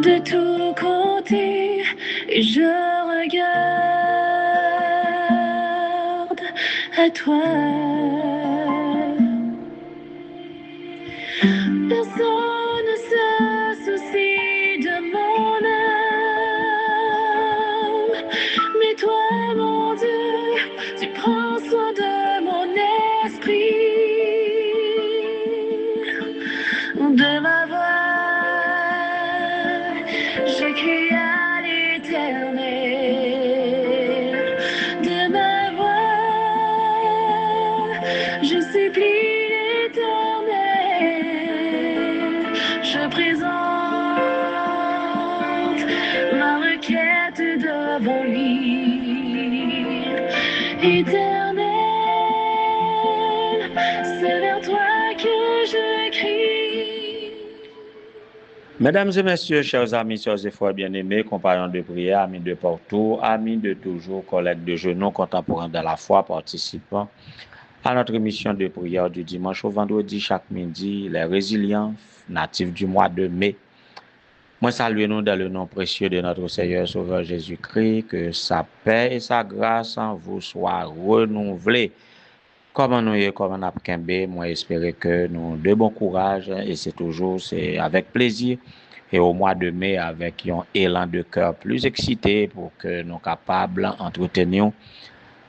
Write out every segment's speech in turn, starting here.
de tous côtés et je regarde à toi. Personne ne se soucie de mon âme, mais toi, mon Dieu, tu prends soin de mon esprit, de ma voix. Je crie à l'Éternel, de ma voix. Je supplie l'Éternel, je présente ma requête devant lui. Éternel, c'est vers toi que je crie. Mesdames et messieurs, chers amis, chers et frères bien-aimés, compagnons de prière, amis de partout, amis de toujours, collègues de genoux, contemporains de la foi, participants à notre émission de prière du dimanche au vendredi chaque midi, les résilients natifs du mois de mai. Moi, saluez-nous dans le nom précieux de notre Seigneur Sauveur Jésus-Christ, que sa paix et sa grâce en vous soient renouvelées. Comme nous y comme on a Kembe, moi espérer que nous de bon courage et c'est avec plaisir et au mois de mai avec un élan de cœur plus excité pour que nous capables d'entretenir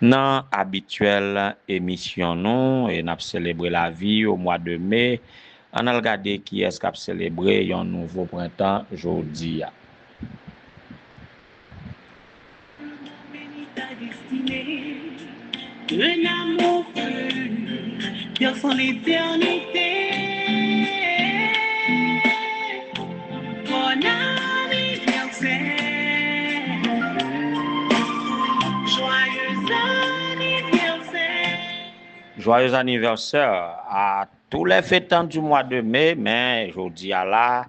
dans habituelle émission nous et n'a célébrer la vie au mois de mai. On a regardé qui est-ce qu'a célébré un nouveau printemps aujourd'hui. Un amour pur sans l'éternité. Bon anniversaire, joyeux anniversaire. Joyeux anniversaire à tous les fêtants du mois de mai, mais aujourd'hui à là,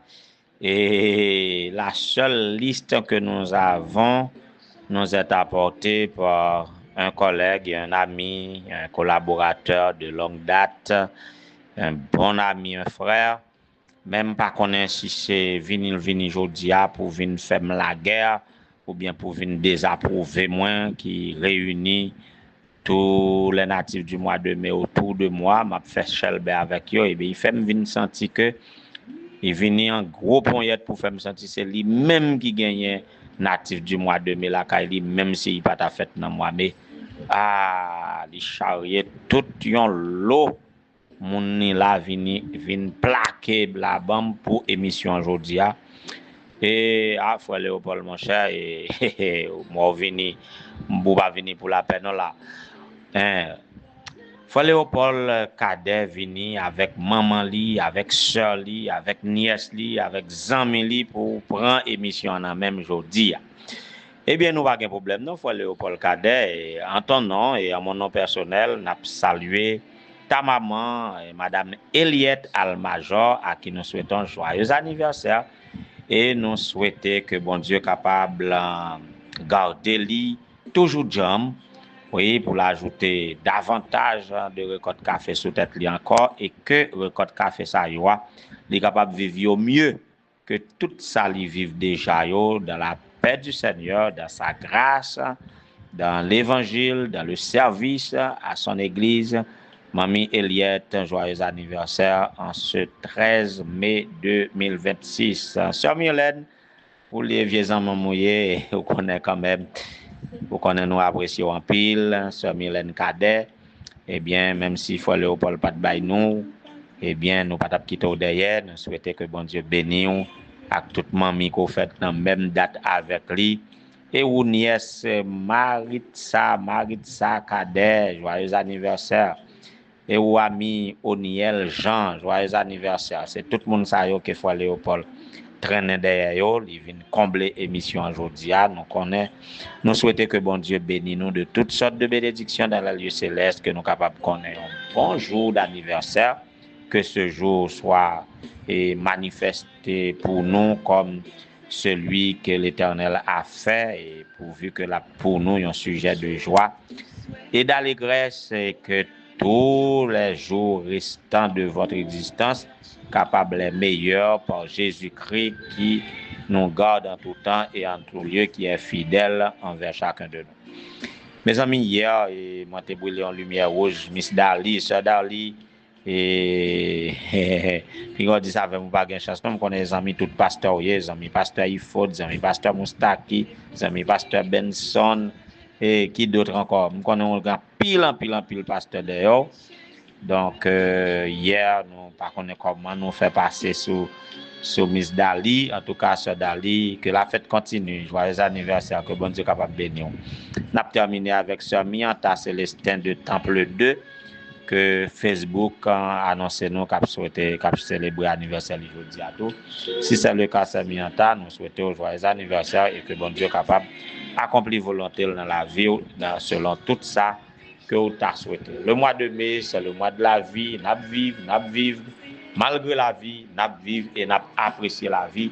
et la seule liste que nous avons nous est apportée par un collègue, un ami, un collaborateur de longue date, un bon ami, un frère, même pas connaître si c'est vini aujourd'hui pour venir faire la guerre ou bien pour venir désapprouver moi qui réunit tous les natifs du mois de mai autour de moi, m'a fait chelbe avec eux et bien il fait me venir sentir que il vient en gros poignette pour faire me sentir c'est lui même qui gagne natif du mois de mai la Kaili, même si il pas ta fête dans mois mai. Ah, les charrier tout yon lot moun ni la vin plaquer la bam pour émission aujourd'hui. Et frère Léopold mon cher et moi vini m'bou pas venir pour la peine là. Frère Léopold Cadet vini avec maman li, avec sœur li, avec nièce li, avec zami li pour prendre émission en même aujourd'hui. Eh bien, nous pas de problème, non, frère Léopold Cadet, en ton nom et en mon nom personnel, n'a salué ta maman, madame Eliette Almajor, à qui nous souhaitons joyeux anniversaire et nous souhaitons que bon Dieu capable garder lui toujours jam. Oui, pour l'ajouter davantage de récolte café sous tête li encore et que récolte café ça y est capable vivre mieux que tout ça li vive déjà yo dans la paix du Seigneur, dans sa grâce, dans l'évangile, dans le service à son église. Mamie Eliette, un joyeux anniversaire en ce 13 mai 2026. Sœur Mylène, pour les vieux amants mouillés, vous connaissez quand même. Vous connaissez nous apprécier en pile, Sœur Mylène Cadet, eh bien, même si Frère Léopold pas de bail nous, eh bien, nous pas quitter au derrière, nous souhaitons que bon Dieu bénisse nous, avec toute mamie qu'on fait dans même date avec lui, et ou nièce Maritza Cadet, joyeux anniversaire, et ou ami Oniel Jean, joyeux anniversaire. C'est tout le monde ça que Frère Léopold traîner derrière yo, il vient combler émission aujourd'hui. Nous connaît, nous souhaitons que bon Dieu bénisse nous de toutes sortes de bénédictions dans le lieu céleste, que nous capables de connaître un bon jour d'anniversaire, que ce jour soit manifesté pour nous comme celui que l'Éternel a fait, et pourvu que pour nous un sujet de joie et d'allégresse, et que tous les jours restants de votre existence capable les meilleurs par Jésus-Christ qui nous garde en tout temps et en tout lieu, qui est fidèle envers chacun de nous. Mes amis, hier, moi t'ai brûlé en lumière rouge, Miss Darly, Sœur Darly, et puis on dit ça avec moi pas gain chance, non, connaît les amis tout pasteur, les amis pasteur Ifod, les amis pasteur Moustaki, les amis pasteur Benson, et qui d'autres encore, nous connaissons pile pasteur d'ailleurs. Donc hier, nous pas connaît comment nous faire passer sur Miss Dali, en tout cas Sœur Dali, que la fête continue. Joyeux anniversaire, que bon Dieu capable de bénir. Nous avons terminé avec Sœur Mianta Célestin de Temple 2, que Facebook a annoncé nous qu'a célébrer l'anniversaire aujourd'hui à tout. Si c'est le cas, Sœur Mianta, nous souhaitons joyeux anniversaire et que bon Dieu capable d'accomplir volonté dans la vie selon tout ça que vous avez souhaité. Le mois de mai, c'est le mois de la vie, nous vivons. Malgré la vie, nous vivons et nous apprécions la vie.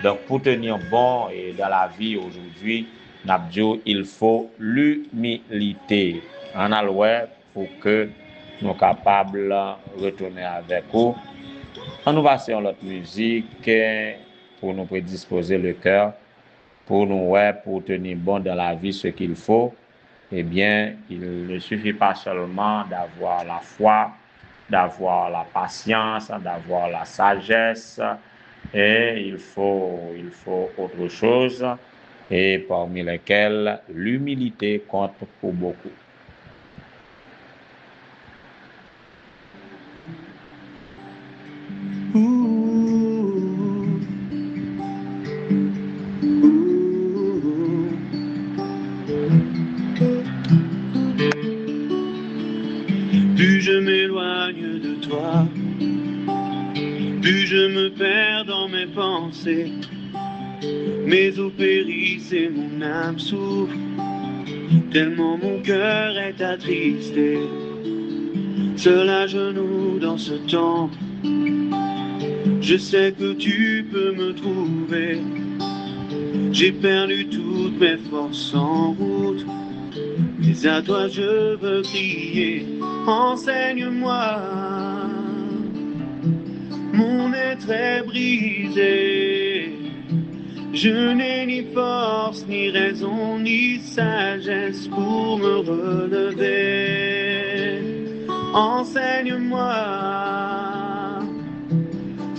Donc, pour tenir bon et dans la vie aujourd'hui, nous disons il faut l'humilité. En alloué pour que nous soyons capables de retourner avec vous. On nous passe à notre musique pour nous prédisposer le cœur, pour nous pour tenir bon dans la vie ce qu'il faut. Eh bien, il ne suffit pas seulement d'avoir la foi, d'avoir la patience, d'avoir la sagesse, et il faut autre chose, et parmi lesquelles l'humilité compte pour beaucoup. Plus je m'éloigne de toi, plus je me perds dans mes pensées. Mes os périssent et mon âme souffre, tellement mon cœur est attristé. Seul à genoux dans ce temps, je sais que tu peux me trouver. J'ai perdu toutes mes forces en route, mais à toi je veux crier. Enseigne-moi, mon être est brisé. Je n'ai ni force, ni raison, ni sagesse pour me relever. Enseigne-moi,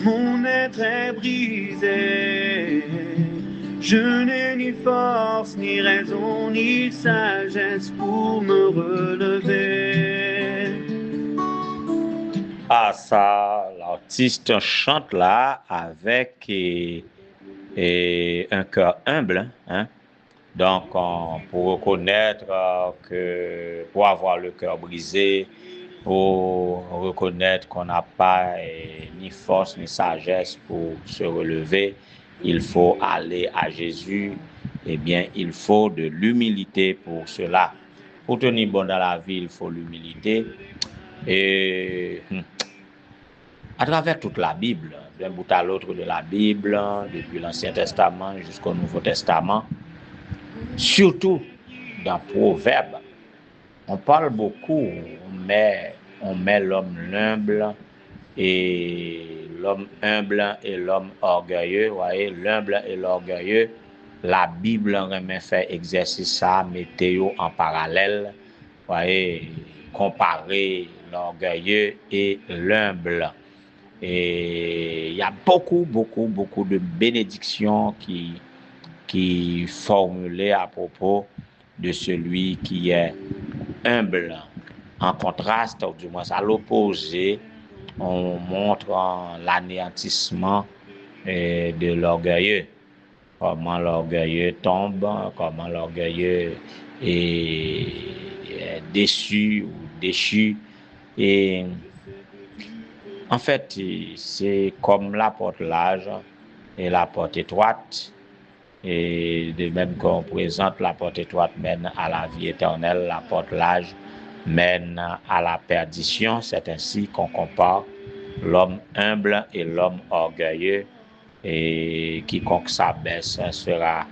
mon être est brisé. Je n'ai ni force, ni raison, ni sagesse pour me relever. Ah ça, l'artiste chante là avec un cœur humble, hein? Donc pour reconnaître pour avoir le cœur brisé, pour reconnaître qu'on n'a pas ni force ni sagesse pour se relever, il faut aller à Jésus. Eh bien, il faut de l'humilité pour cela. Pour tenir bon dans la vie, il faut l'humilité. Et à travers toute la Bible, d'un bout à l'autre de la Bible, depuis l'Ancien Testament jusqu'au Nouveau Testament, surtout dans Proverbes, on parle beaucoup, on met l'homme humble et l'homme humble et l'homme orgueilleux. Vous voyez, l'humble et l'orgueilleux, la Bible remet fait exercice ça, mettez en parallèle. Vous voyez, comparer l'orgueilleux et l'humble. Et il y a beaucoup de bénédictions qui formulées à propos de celui qui est humble. En contraste, ou du moins à l'opposé, on montre l'anéantissement de l'orgueilleux. Comment l'orgueilleux tombe, comment l'orgueilleux est déçu ou déchu. Et en fait, c'est comme la porte large et la porte étroite. Et de même qu'on présente la porte étroite mène à la vie éternelle, la porte large mène à la perdition. C'est ainsi qu'on compare l'homme humble et l'homme orgueilleux. Et quiconque s'abaisse sera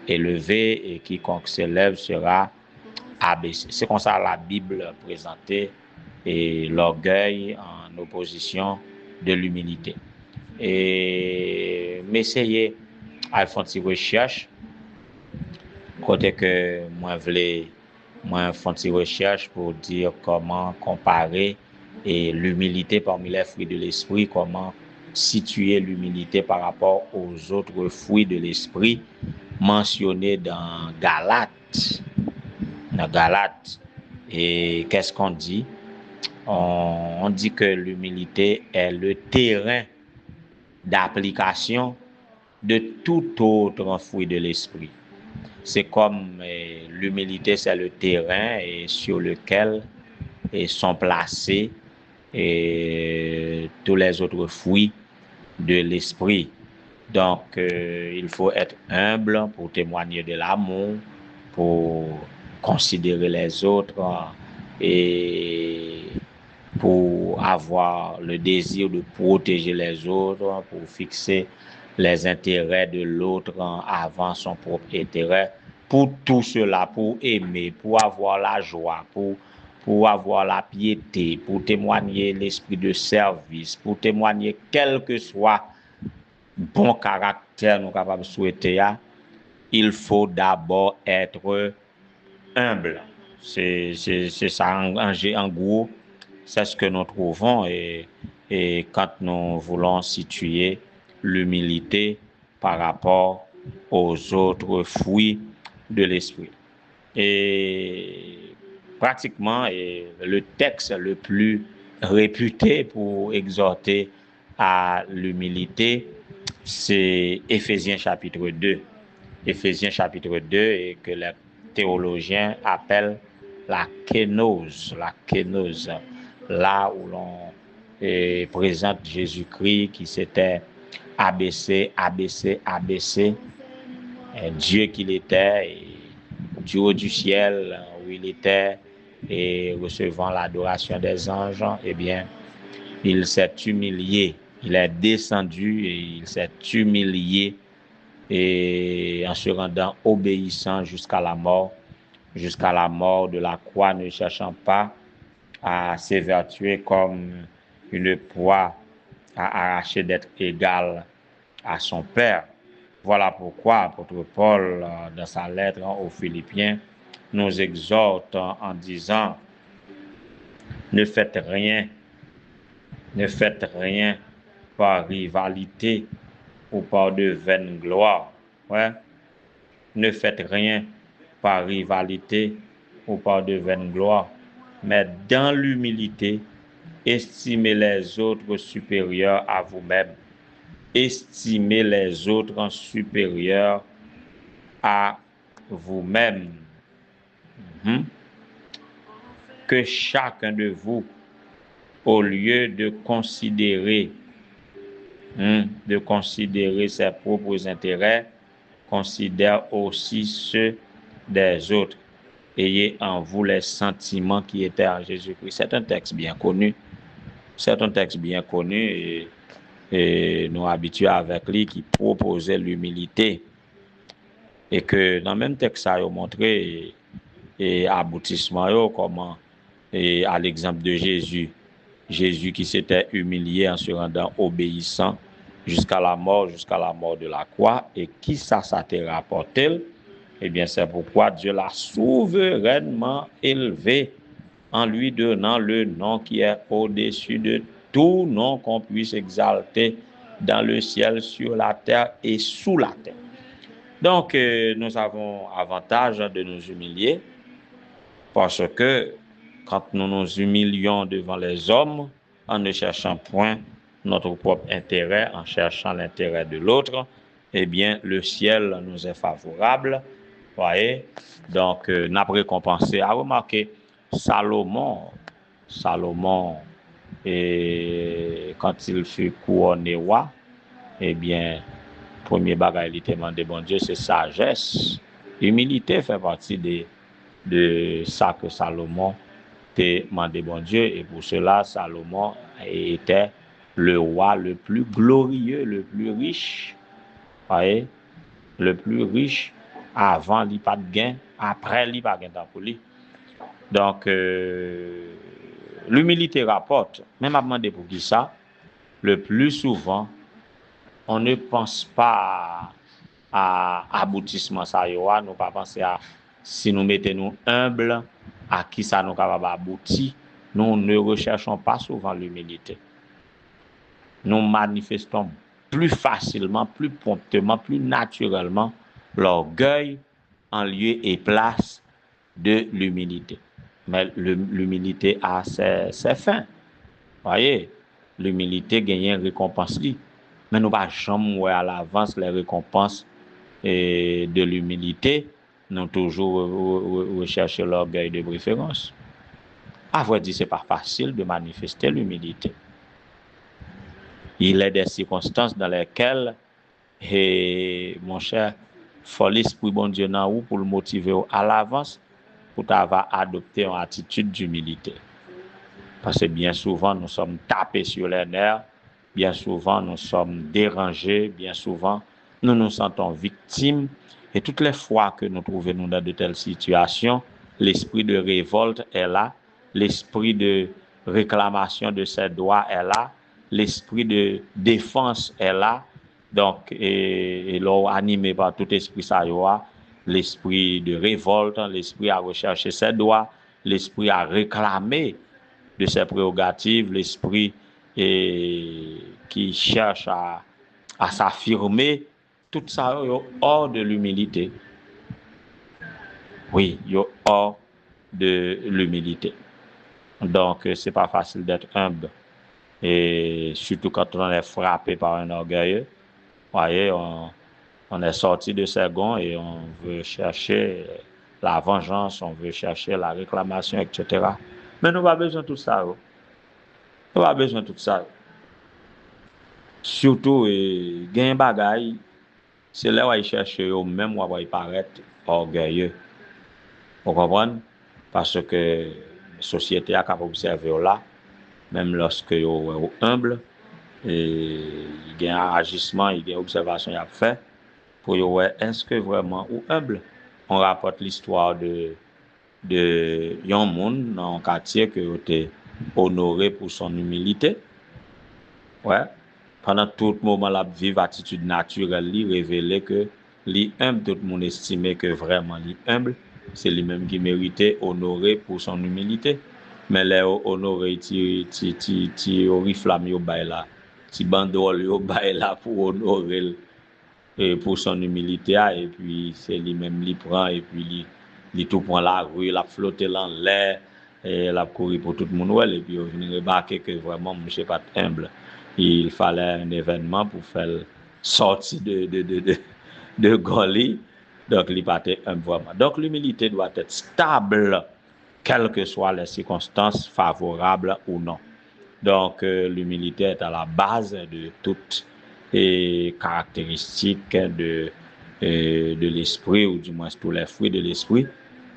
élevé et quiconque s'élève sera abaissé. C'est comme ça la Bible présentait et l'orgueil en opposition de l'humilité. Et m'essayer à faire une recherche côté que moi faire une recherche pour dire comment comparer et l'humilité parmi les fruits de l'esprit, comment situer l'humilité par rapport aux autres fruits de l'esprit mentionnés dans Galates. Et qu'est-ce qu'on dit? On dit que l'humilité est le terrain d'application de tout autre fruit de l'esprit. C'est comme l'humilité, c'est le terrain sur lequel sont placés tous les autres fruits de l'esprit. Donc, il faut être humble pour témoigner de l'amour, pour considérer les autres et pour avoir le désir de protéger les autres, pour fixer les intérêts de l'autre avant son propre intérêt. Pour tout cela, pour aimer, pour avoir la joie, pour avoir la piété, pour témoigner l'esprit de service, pour témoigner quel que soit bon caractère nous capables de souhaiter, il faut d'abord être humble. C'est ça en gros, c'est ce que nous trouvons et quand nous voulons situer l'humilité par rapport aux autres fruits de l'esprit. Et pratiquement le texte le plus réputé pour exhorter à l'humilité, c'est Éphésiens chapitre 2. Éphésiens chapitre 2 et que les théologiens appellent la kénose, là où l'on présente Jésus-Christ qui s'était abaissé, Dieu qu'il était, et du haut du ciel où il était, et recevant l'adoration des anges, eh bien, il s'est humilié, il est descendu et il s'est humilié et en se rendant obéissant jusqu'à la mort de la croix, ne cherchant pas à s'évertuer comme une proie à arracher d'être égal à son Père. Voilà pourquoi l'apôtre Paul, dans sa lettre aux Philippiens, nous exhorte en disant « Ne faites rien par rivalité ou par de vaine gloire. » Ouais. Ne faites rien par rivalité ou par de vaine gloire, mais dans l'humilité, estimez les autres supérieurs à vous-même. Estimez les autres supérieurs à vous-même. Que chacun de vous, au lieu de considérer ses propres intérêts, considère aussi ceux des autres. Ayez en vous les sentiments qui étaient en Jésus-Christ. C'est un texte bien connu. Et nous habitués avec lui qui proposait l'humilité. Et que dans le même texte, ça a montré et aboutissement comment et à l'exemple de Jésus qui s'était humilié en se rendant obéissant jusqu'à la mort de la croix. Et qui ça t'est rapporté? Eh bien, c'est pourquoi Dieu l'a souverainement élevé en lui donnant le nom qui est au-dessus de tout nom qu'on puisse exalter dans le ciel, sur la terre et sous la terre. Donc, nous avons avantage de nous humilier parce que quand nous nous humilions devant les hommes, en ne cherchant point notre propre intérêt, en cherchant l'intérêt de l'autre, eh bien, le ciel nous est favorable. Voyez? Donc, n'a pas récompensé. À remarquer, Salomon, et quand il fut couronné roi, eh bien, premier bagage il était demandé, bon Dieu, c'est sagesse. Humilité fait partie de ça que Salomon t'a demandé, bon Dieu, et pour cela, Salomon était le roi le plus glorieux, le plus riche. Voyez? Le plus riche, avant il pas de gain, après il pas de gain pour lui. Donc, l'humilité rapporte, même à demander pour qui ça, le plus souvent, on ne pense pas à aboutissement ça yo, nous pas penser à si nous mettons nous humbles à qui ça nous capable aboutir. Nous ne recherchons pas souvent l'humilité. Nous manifestons plus facilement, plus promptement, plus naturellement l'orgueil en lieu et place de l'humilité. Mais l'humilité a ses fins. Voyez, l'humilité gagne une récompense. Mais nous ne pouvons jamais voir à l'avance les récompenses de l'humilité. Nous toujours rechercher l'orgueil de préférence. À vrai dire, ce n'est pas facile de manifester l'humilité. Il y a des circonstances dans lesquelles, mon cher, il faut l'esprit bon Dieu dans vous pour le motiver à l'avance pour avoir adopté une attitude d'humilité. Parce que bien souvent, nous sommes tapés sur les nerfs, bien souvent, nous sommes dérangés, bien souvent, nous nous sentons victimes. Et toutes les fois que nous trouvons dans de telles situations, l'esprit de révolte est là, l'esprit de réclamation de ses droits est là, l'esprit de défense est là. Donc, et là, animé par tout esprit ça, l'esprit de révolte, l'esprit à rechercher ses droits, l'esprit à réclamer de ses prérogatives, l'esprit qui cherche à s'affirmer, tout ça est hors de l'humilité. Oui, il est hors de l'humilité. Donc, c'est pas facile d'être humble. Et surtout quand on est frappé par un orgueilleux. Voyez, on est sorti de ses gonds et on veut chercher la vengeance, on veut chercher la réclamation, etc. Mais nous n'avons pas besoin de tout ça. Nous n'avons pas besoin de tout ça. Surtout, gain bagaille, c'est là où il cherche même où il paraît orgueilleux. Vous comprenez? Parce que la société a capable d'observer là, même lorsque il est humble, et il y a un agissement, il y a une observation qu'il a fait pour voir est-ce que vraiment ou humble. On rapporte l'histoire de yon monde dans un quartier qui a été honoré pour son humilité. Ouais. Pendant tout moment, la vive attitude naturelle, lui révélait que lui humble, tout le monde estimait que vraiment lui humble, c'est lui-même qui méritait honoré pour son humilité. Mais les honoré, ti oriflamme yo bay là, ti bandole yo bay là pour honorer et pour son humilité et puis c'est lui-même qui prend et puis il tout prend la rue, il a flotté dans l'air et il a couru pour tout le monde et puis on vient remarquer que vraiment monsieur pas humble. Il fallait un événement pour faire sortir de Goli, donc il pas humble vraiment. Donc l'humilité doit être stable quelles que soient les circonstances favorables ou non. Donc l'humilité est à la base de toutes les caractéristiques de l'esprit, ou du moins tous les fruits de l'esprit.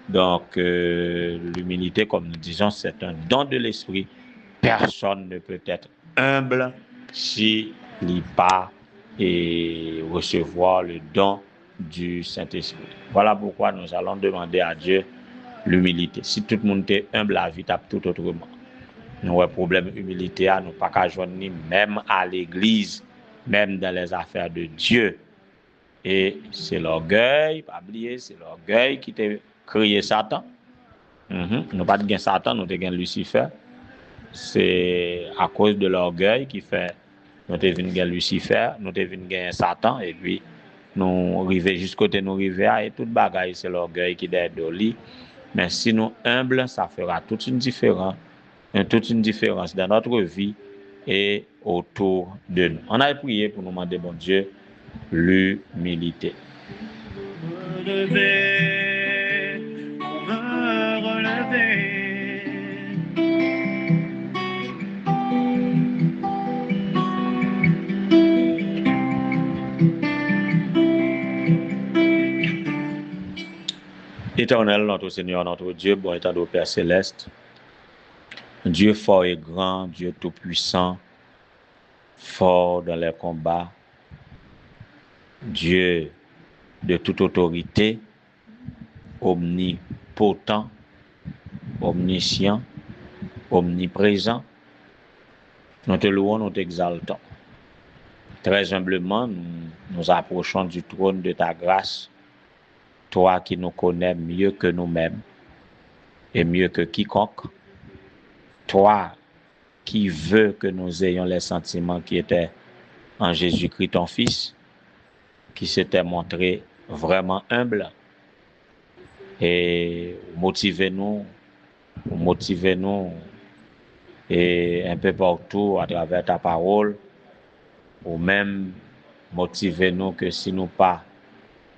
Donc l'humilité, comme nous disons, c'est un don de l'esprit. Personne ne peut être humble s'il n'est pas et recevoir le don du Saint-Esprit. Voilà pourquoi nous allons demander à Dieu l'humilité. Si tout le monde est humble, la vie tape tout autrement. Nous avons un problème d'humilité, nous pas qu'à joindre même à l'église, même dans les affaires de Dieu. Et c'est l'orgueil, pas oublier, c'est l'orgueil qui t'a créé Satan. Nous pas de Satan, nous avons Lucifer. C'est à cause de l'orgueil qui fait nous avons vu Lucifer, nous avons vu Satan, et puis nous arrivons jusqu'au côté nous arrivons et toute bagaille, c'est l'orgueil qui est de lui. Mais si nous humbles, ça fera toute une différence dans notre vie et autour de nous. On a prié pour nous demander, bon Dieu, l'humilité. Éternel, notre Seigneur, notre Dieu, bon état de Père céleste, Dieu fort et grand, Dieu tout-puissant, fort dans les combats, Dieu de toute autorité, omnipotent, omniscient, omniprésent, nous te louons, nous t'exaltons. Très humblement, nous approchons du trône de ta grâce, toi qui nous connais mieux que nous-mêmes et mieux que quiconque, toi qui veux que nous ayons les sentiments qui étaient en Jésus-Christ, ton Fils, qui s'était montré vraiment humble. Et motivez-nous et un peu partout à travers ta parole, ou même motivez-nous que si nous pas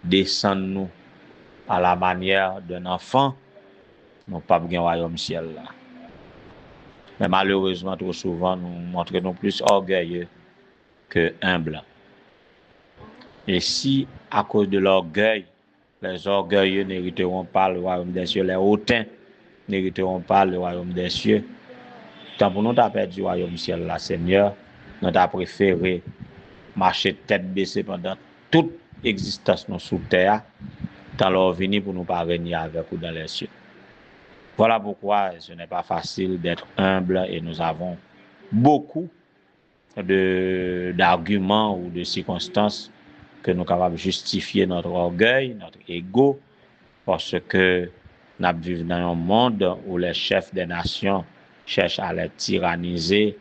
descendons à la manière d'un enfant, nous pas bien royaume ciel là. Mais malheureusement, trop souvent, nous montrons plus orgueilleux que humbles. Et si, à cause de l'orgueil, les orgueilleux n'hériteront pas le royaume des cieux, les hautains n'hériteront pas le royaume des cieux, tant pour nous t'as perdu du royaume ciel là, Seigneur, nous t'as préféré marcher tête baissée pendant toute existence nous sous terre, tant leur venir pour nous parvenir avec vous dans les cieux. Voilà pourquoi ce n'est pas facile d'être humble et nous avons beaucoup d'arguments ou de circonstances que nous sommes capables de justifier notre orgueil, notre ego, parce que nous vivons dans un monde où les chefs des nations cherchent à les tyranniser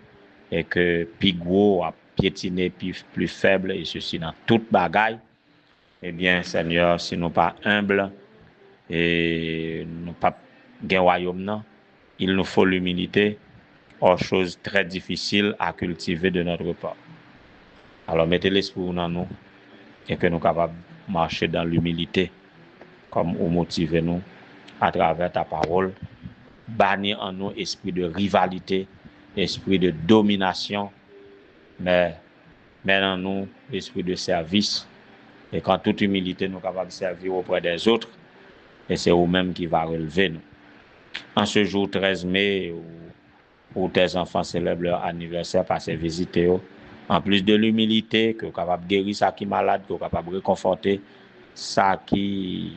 et que plus gros a piétiner plus faible, et ceci dans toute bagaille. Eh bien, Seigneur, si nous pas humbles et nous pas gain royaume non, il nous faut l'humilité, chose très difficile à cultiver de notre part. Alors mettez l'esprit dans nous et que nous capables de marcher dans l'humilité, comme vous motivez nous à travers ta parole, bannir en nous esprit de rivalité, esprit de domination, mais en nous esprit de service, et qu'en toute humilité nous sommes capables de servir auprès des autres, et c'est vous-même qui va relever nous. En ce jour 13 mai, où tes enfants célèbrent leur anniversaire, passez visiter, en plus de l'humilité, que vous êtes capable de guérir ça qui est malade, que vous êtes capable de réconforter ça qui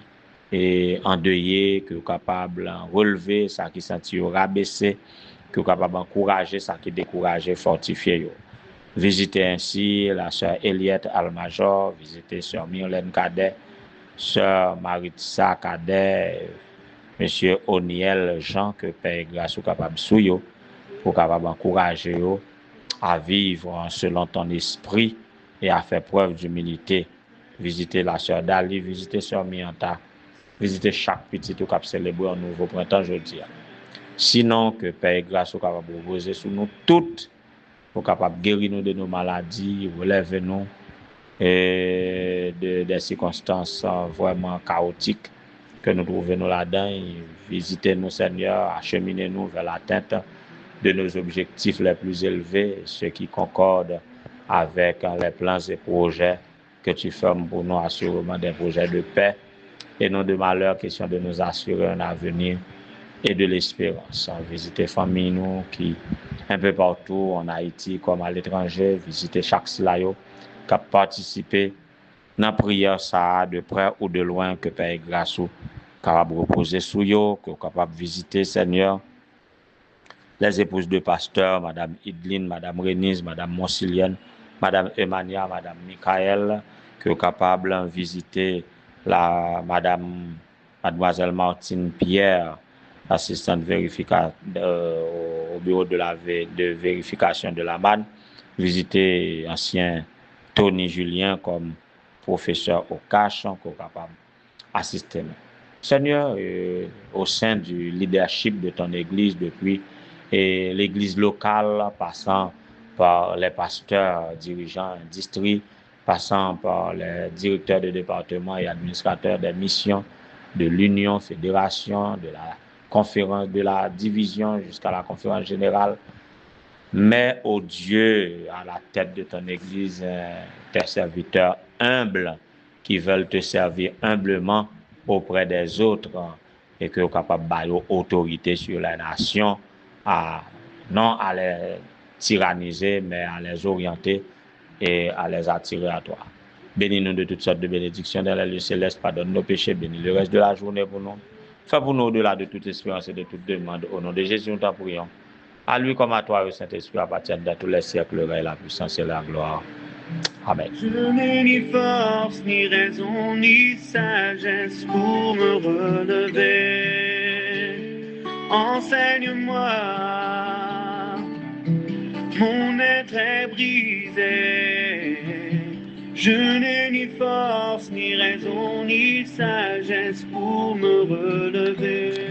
est endeuillé, que vous êtes capable de relever ça qui senti rabaissé, que vous êtes capable d'encourager ça qui est découragé, fortifier. Visitez ainsi la sœur Eliette Almajor, visitez sœur Myrlène Cadet, sœur Maritza Cadet, monsieur Oniel Jean, que Père grâce ou capable souyo, pour capable encourager à vivre selon ton esprit et à faire preuve d'humilité. Visitez la sœur Dali, visitez sœur Mianta, visitez chaque petit qui a célébré un nouveau printemps aujourd'hui. Sinon, que Père grâce ou capable reposer sur nous toutes, pour capable guérir nous de nos maladies, relever nous et des circonstances vraiment chaotiques que nous trouvons nous là-dedans. Visitez nous, Seigneur, acheminez nous vers l'atteinte de nos objectifs les plus élevés, ceux qui concordent avec les plans et projets que tu formes pour nous, assurément des projets de paix et non de malheur, question de nous assurer un avenir et de l'espérance. Visitez famille nous qui un peu partout en Haïti comme à l'étranger, visitez chaque slayo qui a participé dans la prière ça de près ou de loin, que Père grâce ou capable reposer sous yo, que capable visiter Seigneur les épouses de pasteur, Madame Idline, Madame Renise, Madame Monsilienne, Madame Emania, Madame Michael, que capable de visiter la Mademoiselle Martine Pierre, assistante au bureau de vérification de la MAN, visiter ancien Tony Julien comme professeur au CACH, qu'on est capable d'assister. Seigneur, au sein du leadership de ton église, depuis l'église locale, passant par les pasteurs, dirigeants, districts, passant par les directeurs de département et administrateurs des missions de l'Union, fédération, de la conférence, de la division jusqu'à la conférence générale. Mais, ô Dieu, à la tête de ton église, tes serviteurs humbles qui veulent te servir humblement auprès des autres et que tu es capable de bailler autorité sur la nation, non à les tyranniser, mais à les orienter et à les attirer à toi. Bénis-nous de toutes sortes de bénédictions dans les lieux célestes, pardonne nos péchés, bénis le reste de la journée pour nous. Fais pour nous au-delà de toute espérance et de toute demande. Au nom de Jésus, nous t'en prions. À lui comme à toi, au Saint-Esprit, appartiennent dans tous les siècles, le règne, la puissance et la gloire. Amen. Je n'ai ni force, ni raison, ni sagesse pour me relever. Enseigne-moi, mon être est brisé. Je n'ai ni force, ni raison, ni sagesse pour me relever.